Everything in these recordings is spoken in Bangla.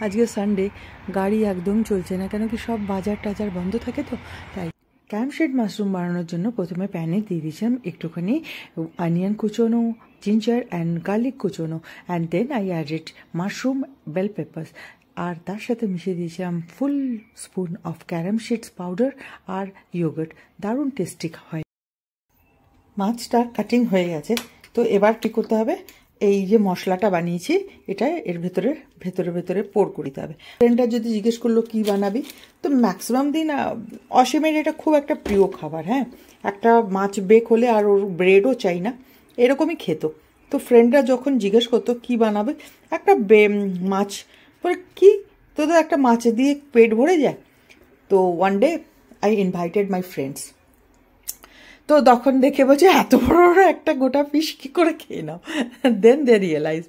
আজকে সানডে, গাড়ি একদম চলছে না, কেন কি সব বাজার টাজার বন্ধ থাকে, তো তাই ক্যাম্পশেড মাশরুম বানানোর জন্য প্রথমে প্যানে দিয়ে দিয়েছিলাম একটুখানি অনিয়ন কুচোনো, জিঞ্জার অ্যান্ড গার্লিক কুচোনো, and then I added mushroom, bell peppers, আর তার সাথে মিশিয়ে দিয়েছিলাম full spoon of carom seeds powder আর ইয়োগার্ট। দারুণ টেস্টি হয়। মাছটা কাটিং হয়ে গেছে, তো এবার কী করতে হবে, এই যে মশলাটা বানিয়েছি এটা এর ভেতরে ভেতরে ভেতরে পোর করে দিতে হবে। ফ্রেন্ডরা যদি জিজ্ঞেস করলো কী বানাবি, তো ম্যাক্সিমাম দিন অসীমের এটা খুব একটা প্রিয় খাবার। হ্যাঁ, একটা মাছ বেক হলে আর ওর ব্রেডও চাই না, এরকমই খেত। তো ফ্রেন্ডরা যখন জিজ্ঞেস করতো কী বানাবে, একটা মাছ, বলে কী তোদের একটা মাছ দিয়ে পেট ভরে যায়। তো one day I invited my friends, তো তখন দেখে বলছে এত বড় বড় একটা গোটা ফিশ কী করে খেয়ে নাও। Then they realize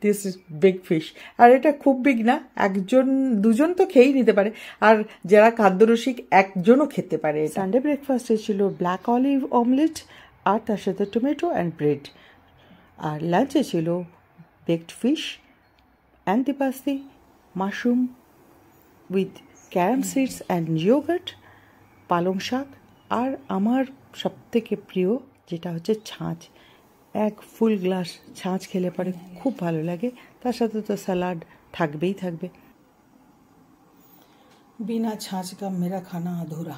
this is big fish. আর এটা খুব বিগ না, একজন দুজন তো খেয়েই নিতে পারে, আর যারা খাদ্যরসিক একজনও খেতে পারে। সানডে ব্রেকফাস্টে ছিল ব্ল্যাক অলিভ অমলেট আর তার সাথে টমেটো অ্যান্ড ব্রেড। আর লাঞ্চে ছিল baked fish, antipasti, mushroom with carom seeds and yogurt, পালং শাক, আর আমার সবথেকে প্রিয় যেটা হচ্ছে ছাঁচ। এক ফুল গ্লাস ছাঁচ খেলে পরে খুব ভালো লাগে, তার সাথে তো স্যালাড থাকবেই থাকবে। বিনা ছাঁচ কা মেরা খানা আধুরা।